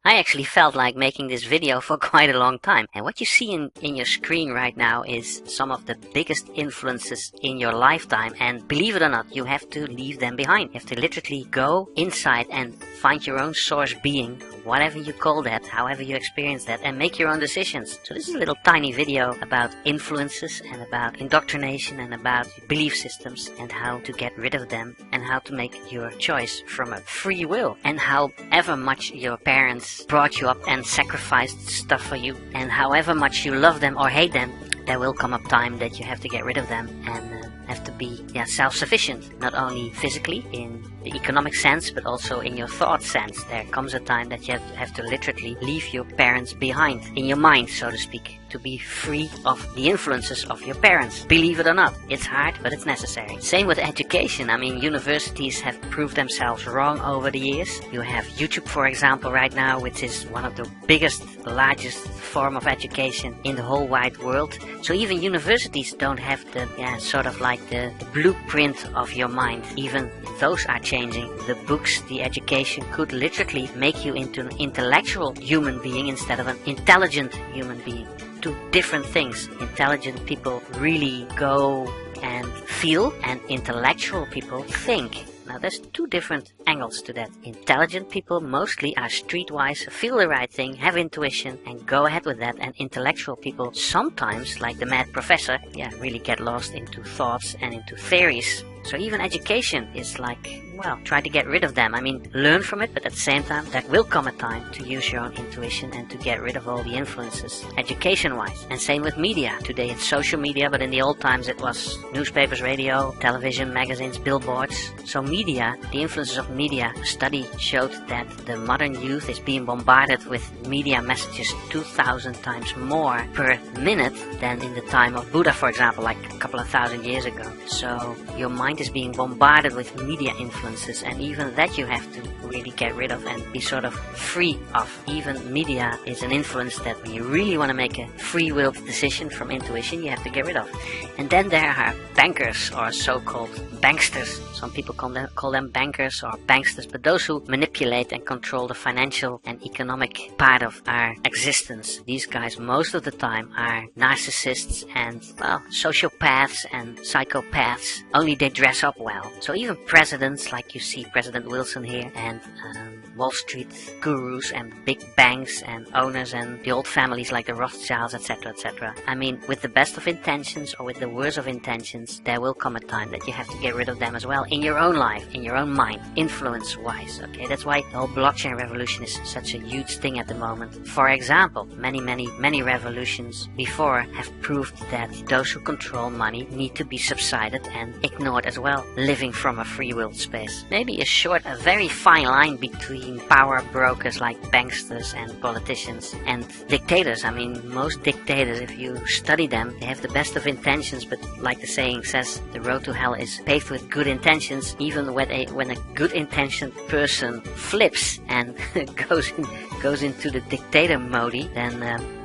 I actually felt like making this video for quite a long time. And what you see in your screen right now is some of the biggest influences in your lifetime. And believe it or not, you have to leave them behind. You have to literally go inside and find your own source being, whatever you call that, however you experience that, and make your own decisions. So this is a little tiny video about influences and about indoctrination and about belief systems and how to get rid of them and how to make your choice from a free will, and however much your parents brought you up and sacrificed stuff for you, and however much you love them or hate them, there will come a time that you have to get rid of them and have to be self-sufficient, not only physically in the economic sense, but also in your thought sense. There comes a time that you have to literally leave your parents behind in your mind, so to speak, to be free of the influences of your parents. Believe it or not, it's hard, but it's necessary. Same with education. I mean, universities have proved themselves wrong over the years. You have YouTube, for example, right now, which is one of the biggest, largest form of education in the whole wide world. So even universities don't have the sort of like the blueprint of your mind. Even those are changing. The books, the education could literally make you into an intellectual human being instead of an intelligent human being. Two different things. Intelligent people really go and feel, and intellectual people think. Now there's two different angles to that. Intelligent people mostly are streetwise, feel the right thing, have intuition and go ahead with that, and intellectual people sometimes, like the mad professor, really get lost into thoughts and into theories. So even education is like, well, try to get rid of them. I mean, learn from it, but at the same time, there will come a time to use your own intuition and to get rid of all the influences, education-wise. And same with media. Today it's social media, but in the old times it was newspapers, radio, television, magazines, billboards. So media, the influences of media, a study showed that the modern youth is being bombarded with media messages 2,000 times more per minute than in the time of Buddha, for example, like a couple of thousand years ago. So your mind is being bombarded with media influences, and even that you have to really get rid of and be sort of free of. Even media is an influence that when you really want to make a free-willed decision from intuition, you have to get rid of. And then there are bankers, or so-called banksters. Some people call them bankers or banksters, but those who manipulate and control the financial and economic part of our existence. These guys most of the time are narcissists and, well, sociopaths and psychopaths. Only they dress up well. So even presidents, like you see President Wilson here, and Wall Street gurus and big banks and owners and the old families like the Rothschilds, etc., etc. I mean, with the best of intentions or with the worst of intentions, there will come a time that you have to get rid of them as well in your own life, in your own mind, influence-wise. Okay, that's why the whole blockchain revolution is such a huge thing at the moment. For example, many revolutions before have proved that those who control money need to be subsided and ignored as well, living from a free will space. Maybe a very fine line between power brokers like banksters and politicians and dictators. I mean, most dictators, if you study them, they have the best of intentions, but like the saying says, the road to hell is paved with good intentions. Even when a good intentioned person flips and goes into the dictator mode, then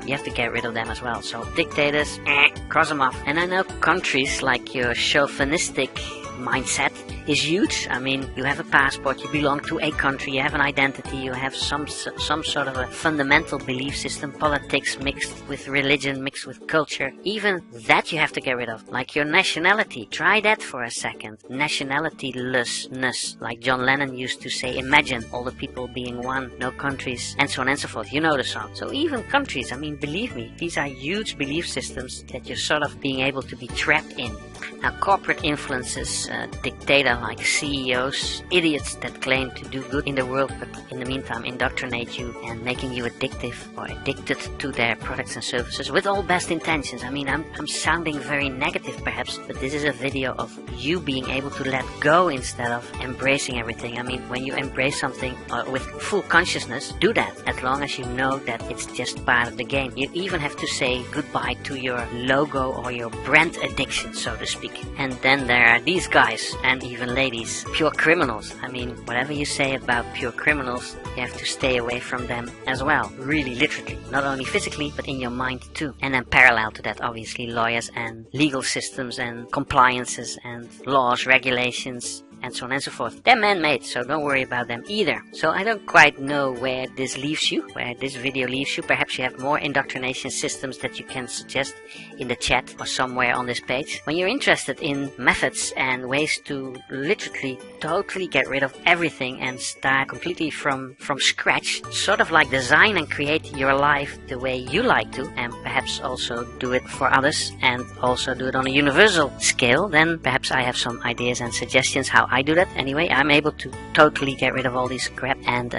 you have to get rid of them as well. So dictators, cross them off. And I know countries like your chauvinistic mindset is huge. I mean, you have a passport, you belong to a country, you have an identity, you have some sort of a fundamental belief system, politics mixed with religion, mixed with culture. Even that you have to get rid of. Like your nationality. Try that for a second. Nationality-lessness. Like John Lennon used to say, imagine all the people being one, no countries, and so on and so forth. You know the song. So even countries, I mean, believe me, these are huge belief systems that you're sort of being able to be trapped in. Now, corporate influences, dictator like CEOs, idiots that claim to do good in the world, but in the meantime indoctrinate you and making you addictive or addicted to their products and services with all best intentions. I mean, I'm sounding very negative perhaps, but this is a video of you being able to let go instead of embracing everything. I mean, when you embrace something with full consciousness, do that, as long as you know that it's just part of the game. You even have to say goodbye to your logo or your brand addiction, so to speak. And then there are these guys, and even ladies, pure criminals. I mean, whatever you say about pure criminals, you have to stay away from them as well. Really, literally. Not only physically, but in your mind too. And then parallel to that, obviously, lawyers and legal systems and compliances and laws, regulations, and so on and so forth. They're man-made, so don't worry about them either. So I don't quite know where this leaves you, where this video leaves you. Perhaps you have more indoctrination systems that you can suggest in the chat or somewhere on this page. When you're interested in methods and ways to literally totally get rid of everything and start completely from scratch, sort of like design and create your life the way you like to, and perhaps also do it for others and also do it on a universal scale, then perhaps I have some ideas and suggestions how I do that. Anyway, I'm able to totally get rid of all this crap and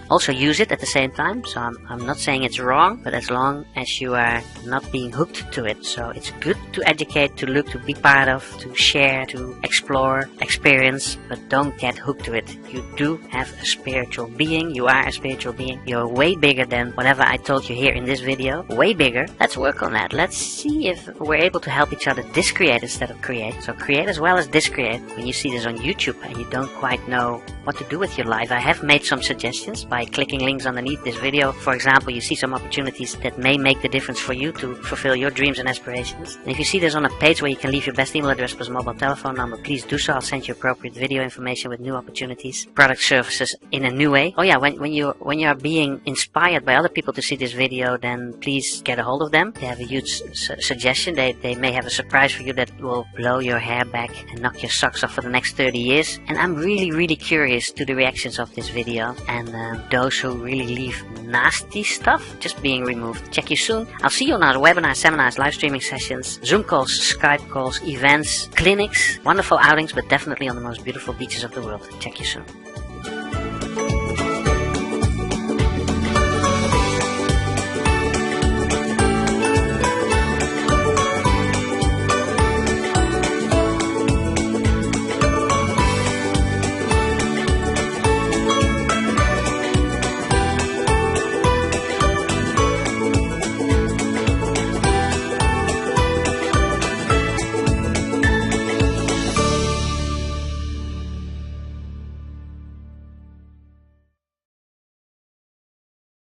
also use it at the same time. So I'm not saying it's wrong, but as long as you are not being hooked to it. So it's good to educate, to look, to be part of, to share, to explore, experience, but don't get hooked to it. You do have a spiritual being. You are a spiritual being. You're way bigger than whatever I told you here in this video. Way bigger. Let's work on that. Let's see if we're able to help each other discreate instead of create. So create as well as discreate. When you see this on YouTube and you don't quite know what to do with your life, I have made some suggestions by clicking links underneath this video. For example, you see some opportunities that may make the difference for you to fulfill your dreams and aspirations. And if you see this on a page where you can leave your best email address plus mobile telephone number, please do so. I'll send you appropriate video information with new opportunities, product services in a new way. Oh yeah, when you are being inspired by other people to see this video, then please get a hold of them. They have a huge suggestion. They may have a surprise for you that will blow your hair back and knock your socks off for the next 30 years. And I'm really curious to the reactions of this video, and those who really leave nasty stuff just being removed. Check you soon. I'll see you on our webinars, seminars, live streaming sessions, Zoom calls, Skype calls, events, clinics, wonderful outings, but definitely on the most beautiful beaches of the world. Check you soon.